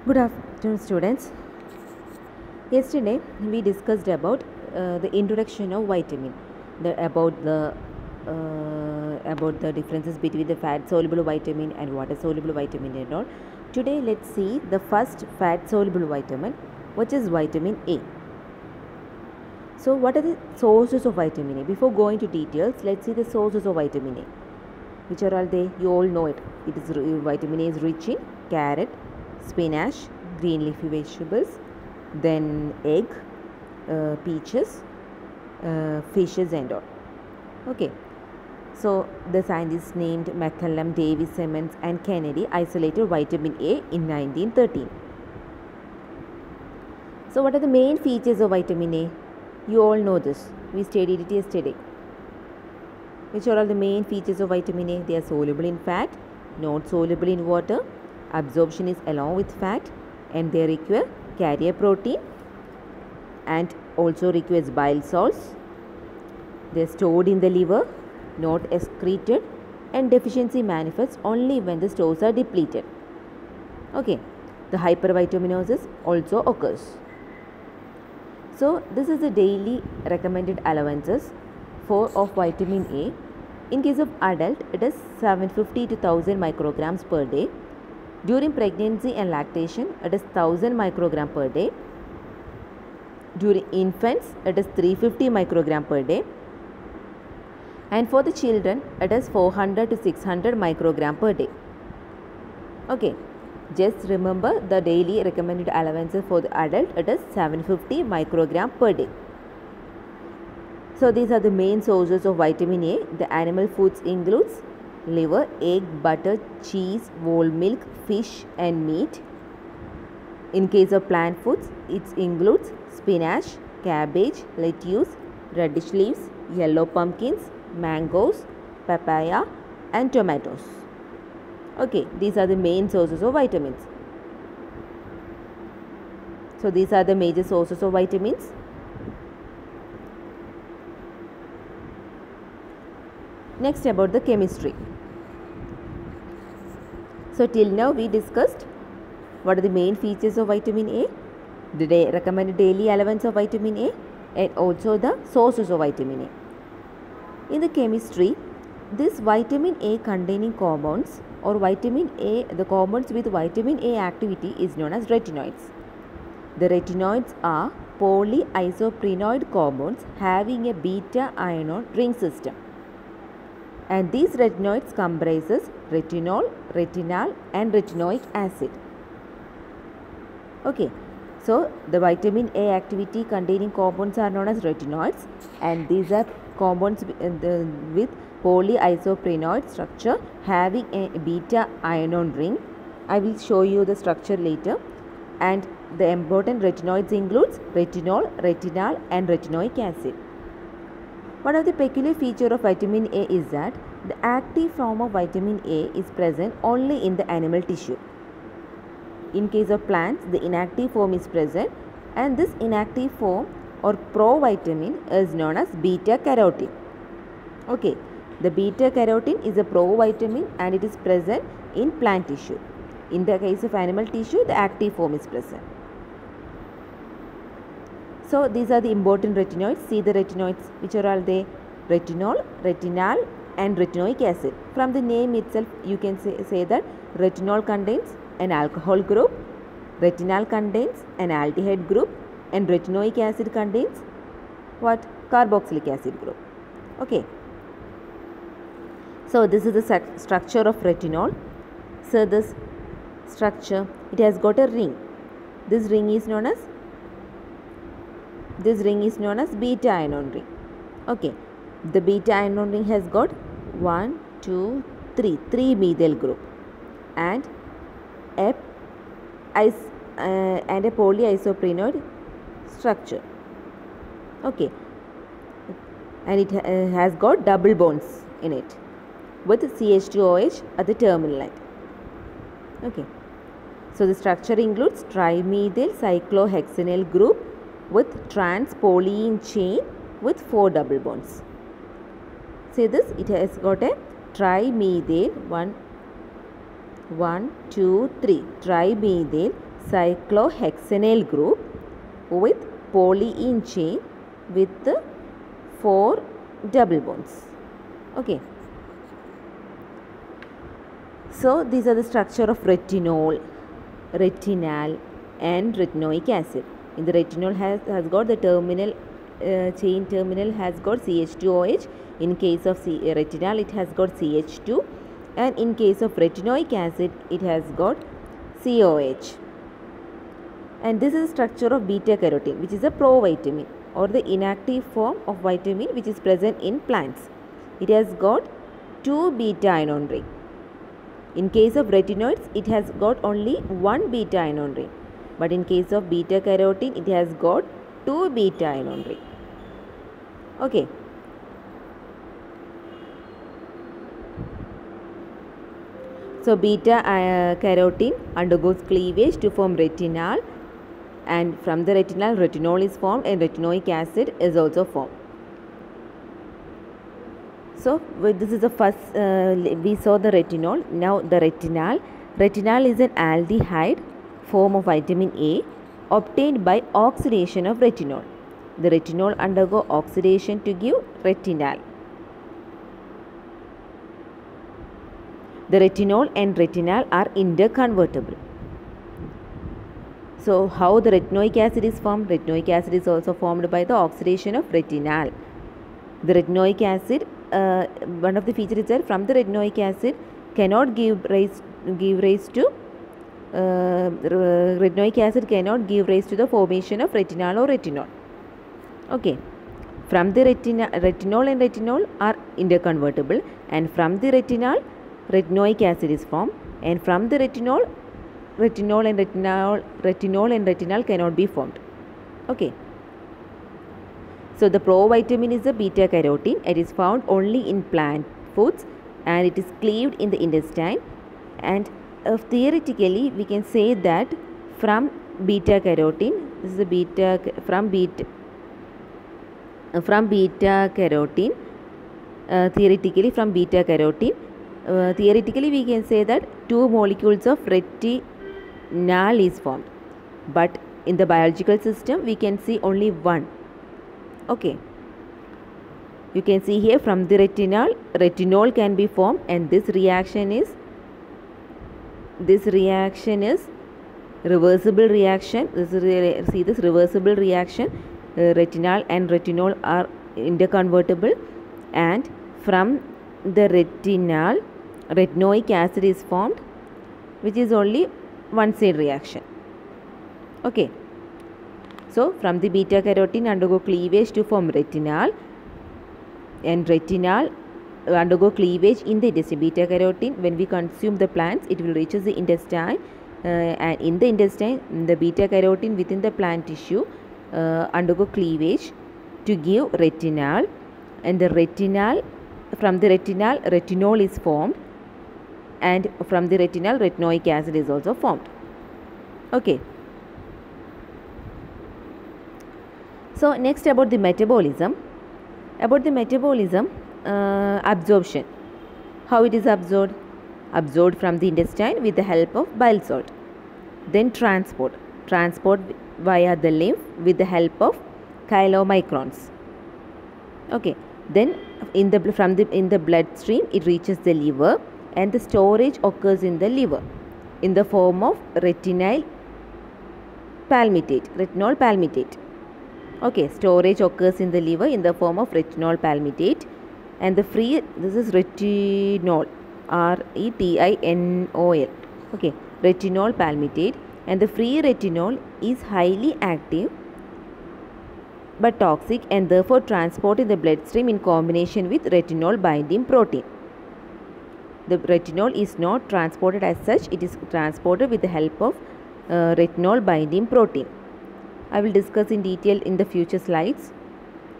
Good afternoon, students. Yesterday we discussed about the introduction of vitamin, about the differences between the fat soluble vitamin and water soluble vitamin and all. Today let's see the first fat soluble vitamin, which is vitamin A. So what are the sources of vitamin A? Before going to details, let's see the sources of vitamin A. Which are all they? You all know it. Vitamin A is rich in carrot, spinach, green leafy vegetables, then egg, peaches, fishes and all. Okay. So the scientists named McCallum, Davis, Simmons and Kennedy isolated vitamin A in 1913. So what are the main features of vitamin A? You all know this. We studied it yesterday. Which are all the main features of vitamin A? They are soluble in fat, not soluble in water, absorption is along with fat, and they require carrier protein and also requires bile salts. They are stored in the liver, not excreted, and deficiency manifests only when the stores are depleted. Okay, the hypervitaminosis also occurs. So this is the daily recommended allowances of vitamin A. In case of adult, it is 750 to 1000 micrograms per day. During pregnancy and lactation, it is 1000 microgram per day. During infants, it is 350 microgram per day. And for the children, it is 400 to 600 microgram per day. Okay, just remember the daily recommended allowances for the adult, it is 750 microgram per day. So these are the main sources of vitamin A. The animal foods includes liver, egg, butter, cheese, whole milk, fish and meat. In case of plant foods, it includes spinach, cabbage, lettuce, radish leaves, yellow pumpkins, mangoes, papaya and tomatoes. Okay, these are the main sources of vitamins. So these are the major sources of vitamins. Next, about the chemistry. So till now we discussed what are the main features of vitamin A, the recommended daily allowance of vitamin A, and also the sources of vitamin A. In the chemistry, this vitamin A containing compounds or vitamin A, the compounds with vitamin A activity is known as retinoids. The retinoids are polyisoprenoid compounds having a beta ion ring system. And these retinoids comprises retinol, retinal and retinoic acid. Okay, so the vitamin A activity containing compounds are known as retinoids, and these are compounds with polyisoprenoid structure having a beta ion ring. I will show you the structure later. And the important retinoids includes retinol, retinal and retinoic acid. One of the peculiar features of vitamin A is that the active form of vitamin A is present only in the animal tissue. In case of plants, the inactive form is present, and this inactive form or provitamin is known as beta carotene. Okay, the beta carotene is a provitamin and it is present in plant tissue. In the case of animal tissue, the active form is present. So these are the important retinoids. See the retinoids, which are all they? Retinol, retinal and retinoic acid. From the name itself, you can say that retinol contains an alcohol group, retinal contains an aldehyde group, and retinoic acid contains what? Carboxylic acid group. Okay. So this is the structure of retinol. So this structure, it has got a ring. This ring is known as beta ion ring. Okay, the beta ion ring has got 1, 2, 3 methyl group and a polyisoprenoid structure. Okay, and it has got double bonds in it with CH2OH at the terminal line. Okay, so the structure includes trimethyl cyclohexanyl group with trans polyene chain with 4 double bonds. See this, it has got a trimethyl 1, 2, 3 trimethyl cyclohexanyl group with polyene chain with 4 double bonds. Okay. So these are the structure of retinol, retinal and retinoic acid. In the retinol has got the terminal chain terminal has got CH2OH. In case of retinal it has got CH2, and in case of retinoic acid it has got COH. And this is the structure of beta carotene, which is a provitamin or the inactive form of vitamin which is present in plants. It has got 2 beta ion ring. In case of retinoids it has got only 1 beta ion ring, but in case of beta carotene it has got 2 beta ion ring. Okay. So beta carotene undergoes cleavage to form retinal, and from the retinal retinol is formed and retinoic acid is also formed. So this is the first we saw the retinol. Now the retinal. Retinal is an aldehyde form of vitamin A obtained by oxidation of retinol. The retinol undergo oxidation to give retinal. The retinol and retinal are interconvertible. So how the retinoic acid is formed? Retinoic acid is also formed by the oxidation of retinal. The retinoic acid, one of the features is that from the retinoic acid cannot give rise to retinoic acid cannot give rise to the formation of retinal or retinol. Okay. From the retinol and retinol are interconvertible, and from the retinal retinoic acid is formed, and from the retinol and retinal cannot be formed. Okay. So the provitamin is a beta carotene. It is found only in plant foods and it is cleaved in the intestine, and theoretically we can say that from beta carotene, this is a theoretically we can say that 2 molecules of retinal is formed, but in the biological system we can see only 1. Okay, you can see here from the retinol can be formed, and this reaction is reversible reaction. See this reversible reaction. Retinal and retinol are interconvertible, and from the retinoic acid is formed, which is only one side reaction. Okay. So from the beta carotene undergo cleavage to form retinal, and retinal undergo cleavage in the intestine. Beta carotene, when we consume the plants, it will reach the intestine, and in the intestine the beta carotene within the plant tissue undergo cleavage to give retinal, and the retinal, from the retinol is formed, and from the retinal retinoic acid is also formed. Okay. So next about the metabolism. Absorption. How it is absorbed? Absorbed from the intestine with the help of bile salt. Then transport via the lymph with the help of chylomicrons. Okay. Then in the bloodstream it reaches the liver, and the storage occurs in the liver in the form of retinol palmitate. Okay, storage occurs in the liver in the form of retinol palmitate, and this is retinol, retinol. Okay, retinol palmitate, and the free retinol is highly active but toxic and therefore transported in the bloodstream in combination with retinol binding protein. The retinol is not transported as such, it is transported with the help of retinol binding protein. I will discuss in detail in the future slides.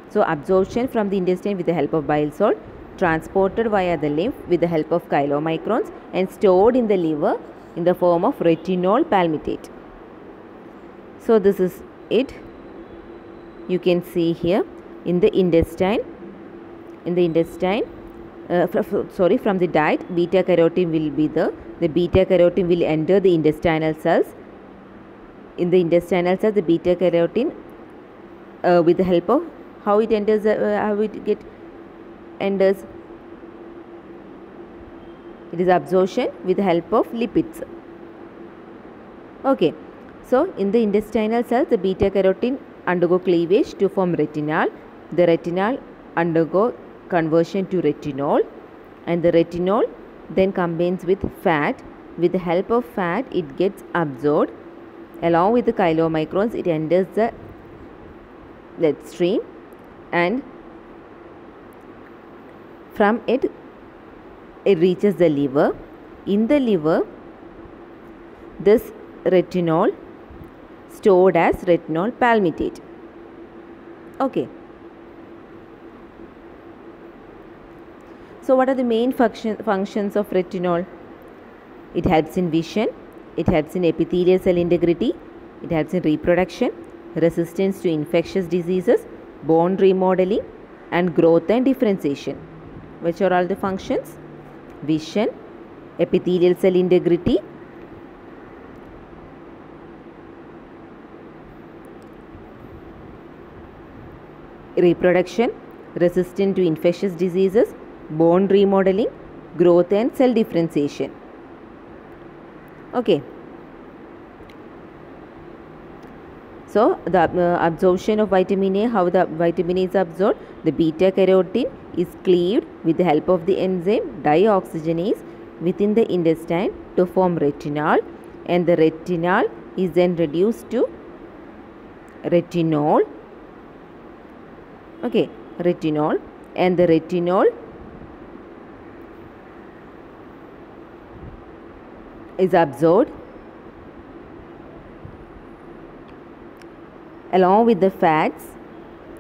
So absorption from the intestine with the help of bile salt, transported via the lymph with the help of chylomicrons, and stored in the liver in the form of retinol palmitate. So this is it. You can see here in the intestine, from the diet, beta carotene will be the beta carotene will enter the intestinal cells in the intestinal cells, the beta carotene with the help of how it enters, enters. It is absorption with the help of lipids. Okay, so in the intestinal cells, the beta carotene undergo cleavage to form retinal. The retinal undergo conversion to retinol, and the retinol then combines with fat. With the help of fat, it gets absorbed. Along with the chylomicrons, it enters the bloodstream, and from it reaches the liver. In the liver, this retinol stored as retinol palmitate. Okay. So what are the main functions of retinol? It helps in vision, it helps in epithelial cell integrity, it helps in reproduction, resistance to infectious diseases, bone remodeling, and growth and differentiation. Which are all the functions? Vision, epithelial cell integrity, reproduction, resistant to infectious diseases, bone remodeling, growth and cell differentiation. Okay. So the absorption of vitamin A, how the vitamin A is absorbed? The beta carotene is cleaved with the help of the enzyme dioxygenase within the intestine to form retinol, and the retinol is then reduced to retinol. Okay, retinol, and the retinol is absorbed along with the fats,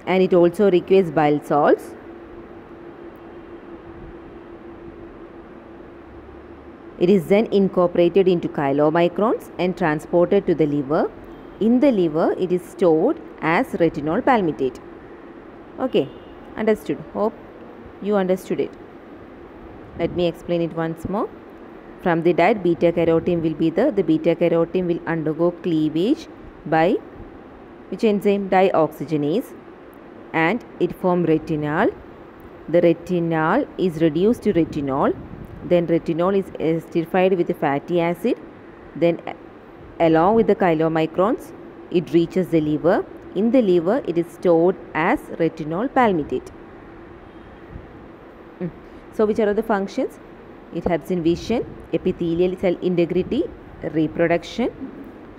and it also requires bile salts. It is then incorporated into chylomicrons and transported to the liver. In the liver, it is stored as retinol palmitate. Okay, understood. Hope you understood it. Let me explain it once more. From the diet, beta carotene will be the beta carotene will undergo cleavage by which enzyme? Dioxygenase, and it form retinol. The retinol is reduced to retinol. Then retinol is esterified with the fatty acid. Then along with the chylomicrons, it reaches the liver. In the liver, it is stored as retinol palmitate. So which are the functions? It helps in vision, epithelial cell integrity, reproduction,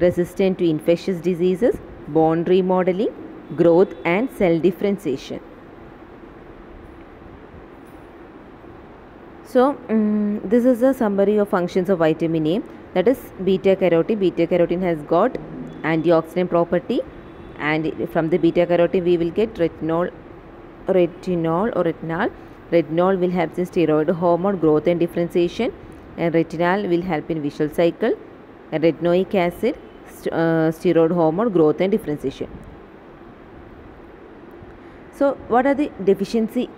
resistant to infectious diseases, bone remodeling, growth and cell differentiation. So this is a summary of functions of vitamin A, that is beta carotene. Beta carotene has got antioxidant property, and from the beta carotene we will get retinol. Retinol will help in steroid hormone growth and differentiation, and retinol will help in visual cycle, and retinoic acid steroid hormone growth and differentiation. So what are the deficiency?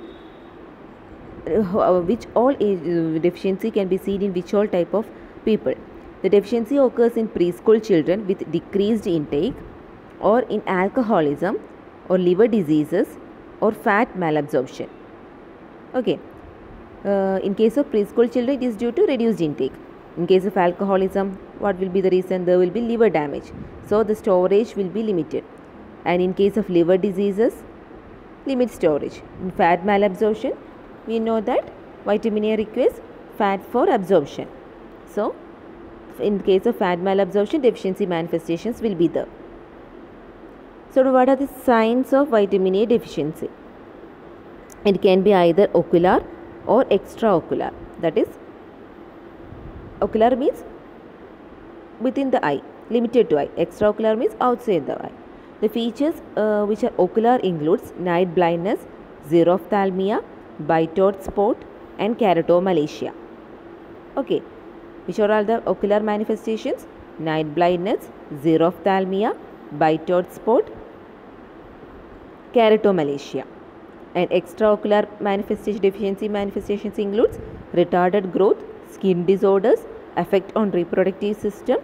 Which all deficiency can be seen in which all type of people? The deficiency occurs in preschool children with decreased intake, or in alcoholism, or liver diseases, or fat malabsorption. Okay. In case of preschool children, it is due to reduced intake. In case of alcoholism, what will be the reason? There will be liver damage, so the storage will be limited. And in case of liver diseases, limit storage. In fat malabsorption, we know that vitamin A requires fat for absorption. So in case of fat malabsorption, deficiency manifestations will be there. So what are the signs of vitamin A deficiency? It can be either ocular or extraocular. That is, ocular means within the eye, limited to eye. Extraocular means outside the eye. The features which are ocular includes night blindness, xerophthalmia, Bitot spot, and keratomalacia. Okay, which are all the ocular manifestations? Night blindness, xerophthalmia, Bitot spot, keratomalacia. And extraocular deficiency manifestations includes retarded growth, skin disorders, effect on reproductive system,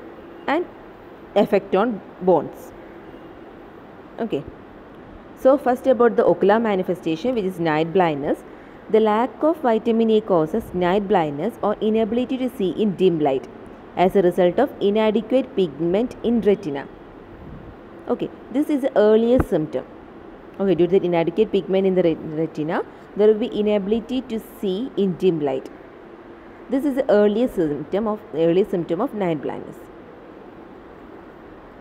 and effect on bones. Okay. So first about the ocular manifestation, which is night blindness. The lack of vitamin A causes night blindness or inability to see in dim light as a result of inadequate pigment in retina. Okay, this is the earliest symptom. Okay, due to the inadequate pigment in the retina, there will be inability to see in dim light. This is the earliest symptom of night blindness.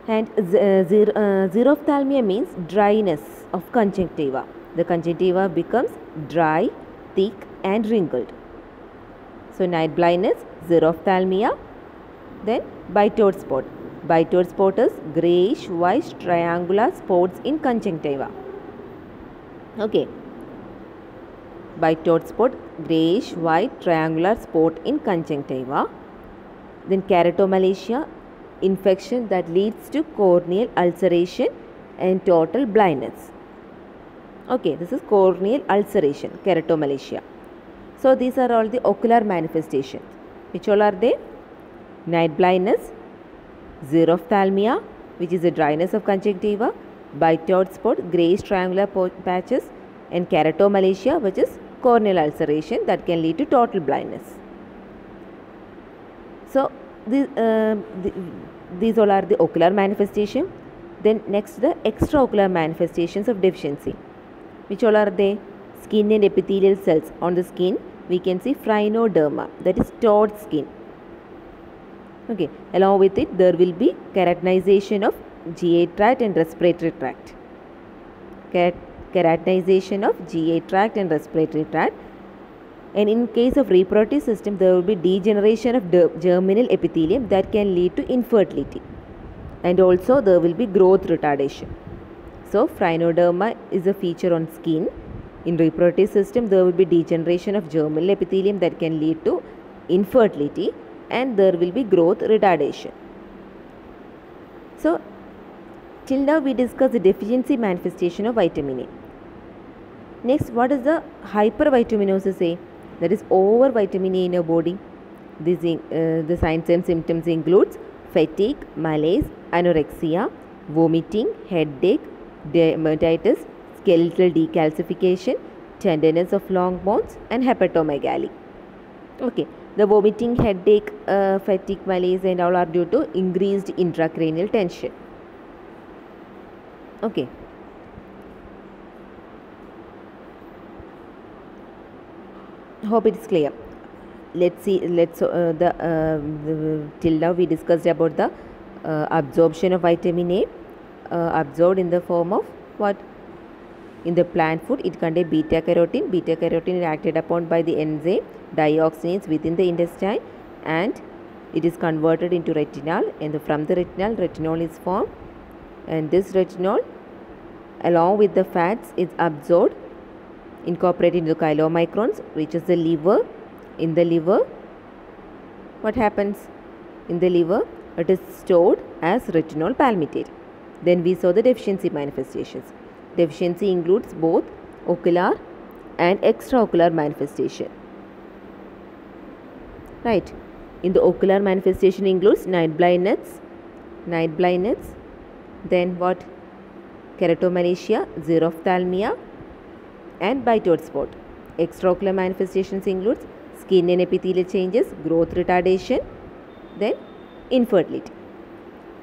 And xerophthalmia means dryness of conjunctiva. The conjunctiva becomes dry, thick and wrinkled. So night blindness, xerophthalmia. Then bitoid spot. Bitoid spot is greyish white triangular spots in conjunctiva. Okay. Bitoid spot, greyish white triangular spot in conjunctiva. Then keratomalacia, infection that leads to corneal ulceration and total blindness. Okay, this is corneal ulceration, keratomalacia. So these are all the ocular manifestations. Which all are they? Night blindness, xerophthalmia, which is the dryness of conjunctiva, bitoid spot, greyish triangular patches, and keratomalacia, which is corneal ulceration that can lead to total blindness. So these all are the ocular manifestation. Then next, the extraocular manifestations of deficiency. Which all are they? Skin and epithelial cells. On the skin we can see phrinoderma, that is taut skin. Okay, along with it there will be keratinization of GI tract and respiratory tract. Keratinization of GI tract and respiratory tract. And in case of reproductive system, there will be degeneration of germinal epithelium that can lead to infertility. And also there will be growth retardation. So phrinoderma is a feature on skin. In reproductive system, there will be degeneration of germinal epithelium that can lead to infertility, and there will be growth retardation. So till now we discussed the deficiency manifestation of vitamin A. Next, what is the hypervitaminosis A? That is over vitamin A in your body. The signs and symptoms includes fatigue, malaise, anorexia, vomiting, headache, dermatitis, skeletal decalcification, tenderness of long bones, and hepatomegaly. Okay, the vomiting, headache, fatigue, malaise and all are due to increased intracranial tension. Okay. Hope it is clear. Let's see. Till now we discussed about the absorption of vitamin A, absorbed in the form of what? In the plant food, it contains beta carotene. Beta carotene is acted upon by the enzyme dioxinase within the intestine, and it is converted into retinol. And from the retinol is formed, and this retinol, along with the fats, is absorbed, incorporated into the chylomicrons, which is the liver. In the liver, what happens? In the liver, it is stored as retinol palmitate. Then we saw the deficiency manifestations. Deficiency includes both ocular and extraocular manifestation. Right. In the ocular manifestation includes night blindness, then what? Keratomalacia, xerophthalmia, and bitoid spot. Extraocular manifestations includes skin and epithelial changes, growth retardation, then infertility.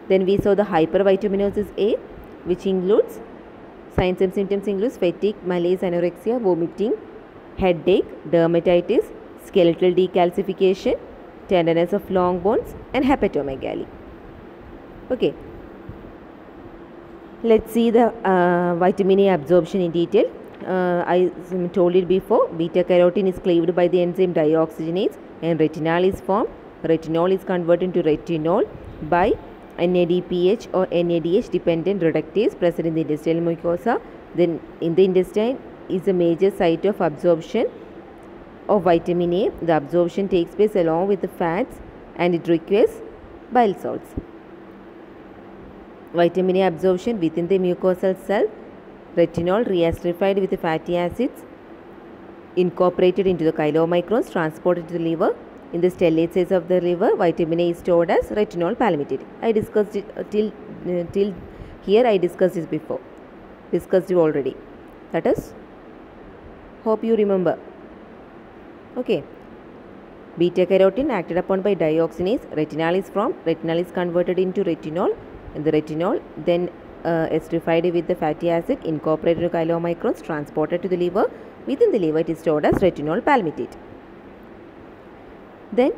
Then we saw the hypervitaminosis A, which includes signs and symptoms includes fatigue, malaise, anorexia, vomiting, headache, dermatitis, skeletal decalcification, tenderness of long bones, and hepatomegaly. Okay. Let's see the vitamin A absorption in detail. I told it before, beta carotene is cleaved by the enzyme dioxygenase and retinol is formed. Retinol is converted into retinol by NADPH or NADH dependent reductase present in the intestinal mucosa. Then in the intestine is a major site of absorption of vitamin A. The absorption takes place along with the fats and it requires bile salts. Vitamin A absorption within the mucosal cell. Retinol reesterified with the fatty acids incorporated into the chylomicrons, transported to the liver, In the stellate cells of the liver, vitamin A is stored as retinol palmitate. I discussed it till here. I discussed this before. Discussed it already. That is, hope you remember. Okay. Beta carotene acted upon by dioxinase. Retinal is formed. Retinal is converted into retinol, and the retinol then esterified with the fatty acid, incorporated into chylomicrons, transported to the liver. Within the liver, it is stored as retinol palmitate. Then,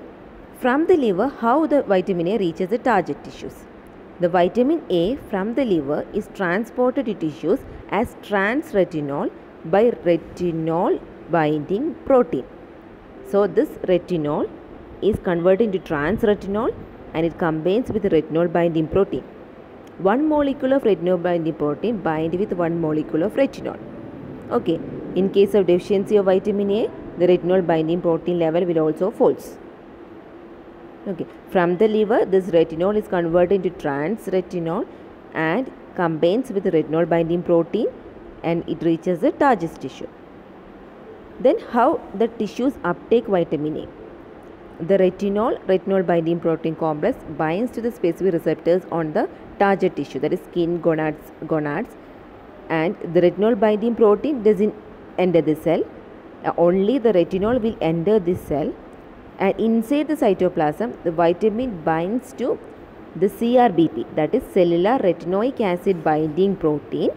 from the liver, how the vitamin A reaches the target tissues. The vitamin A from the liver is transported to tissues as transretinol by retinol binding protein. So, this retinol is converted into transretinol and it combines with the retinol binding protein. One molecule of retinol binding protein binds with one molecule of retinol. Okay, in case of deficiency of vitamin A, the retinol binding protein level will also falls. Okay, from the liver, this retinol is converted into transretinol and combines with the retinol binding protein and it reaches the target tissue. Then how the tissues uptake vitamin A? The retinol binding protein complex binds to the specific receptors on the target tissue, that is skin, gonads, and the retinol binding protein doesn't enter the cell. Only the retinol will enter this cell, and inside the cytoplasm the vitamin binds to the CRBP, that is cellular retinoic acid binding protein,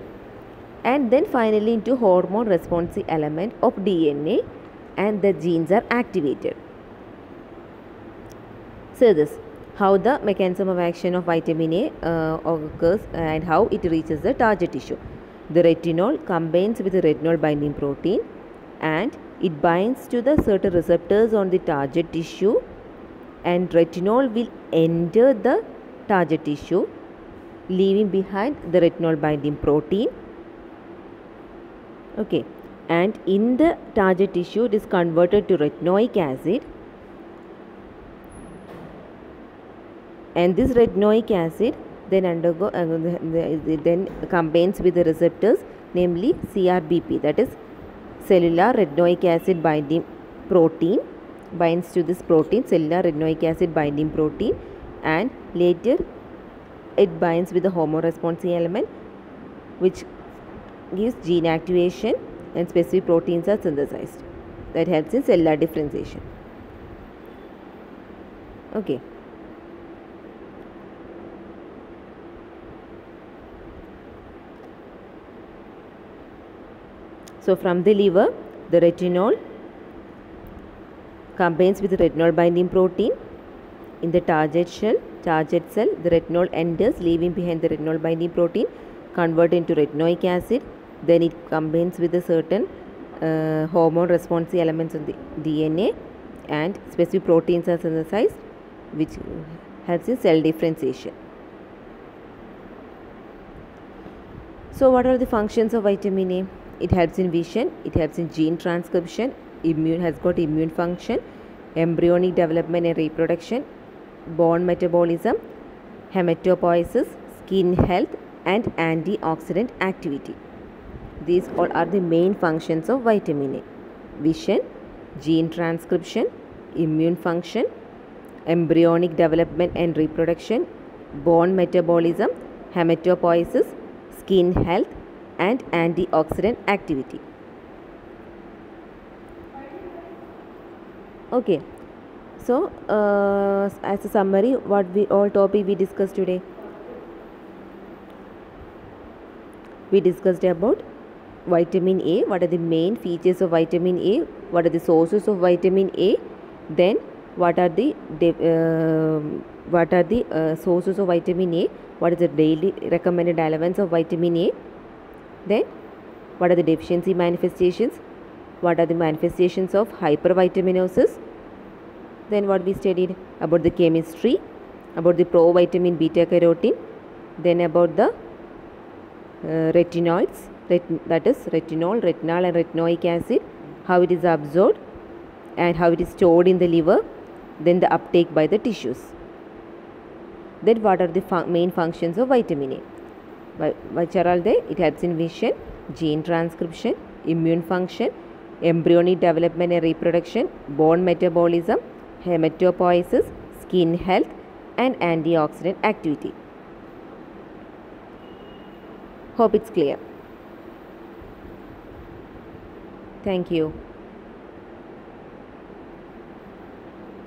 and then finally into hormone responsive element of DNA, and the genes are activated. So this how the mechanism of action of vitamin A occurs and how it reaches the target tissue. The retinol combines with the retinol binding protein and it binds to the certain receptors on the target tissue, and retinol will enter the target tissue, leaving behind the retinol binding protein. Okay, and in the target tissue it is converted to retinoic acid, and this retinoic acid then then combines with the receptors, namely CRBP, that is cellular retinoic acid binding protein, binds to this protein, cellular retinoic acid binding protein, and later it binds with the hormone responsive element which gives gene activation and specific proteins are synthesized. That helps in cellular differentiation. Okay. So, from the liver, the retinol combines with the retinol binding protein. In the target cell, the retinol enters, leaving behind the retinol binding protein, converted into retinoic acid. Then it combines with a certain hormone responsive elements of the DNA, and specific proteins are synthesized, which helps in cell differentiation. So, what are the functions of vitamin A? It helps in vision, it helps in gene transcription, has got immune function, embryonic development and reproduction, bone metabolism, hematopoiesis, skin health, and antioxidant activity. These all are the main functions of vitamin A. Vision, gene transcription, immune function, embryonic development and reproduction, bone metabolism, hematopoiesis, skin health, and antioxidant activity. Okay, so as a summary, what all topic we discussed today? We discussed about vitamin A, what are the main features of vitamin A, what are the sources of vitamin A, then what are the sources of vitamin A, what is the daily recommended allowance of vitamin A, then what are the deficiency manifestations, what are the manifestations of hypervitaminosis, then what we studied about the chemistry, about the provitamin beta carotene, then about the retinoids, that is retinol, retinal and retinoic acid, how it is absorbed and how it is stored in the liver, then the uptake by the tissues. Then what are the main functions of vitamin A? Which are all there? It helps in vision, gene transcription, immune function, embryonic development and reproduction, bone metabolism, hematopoiesis, skin health, and antioxidant activity. Hope it's clear. Thank you.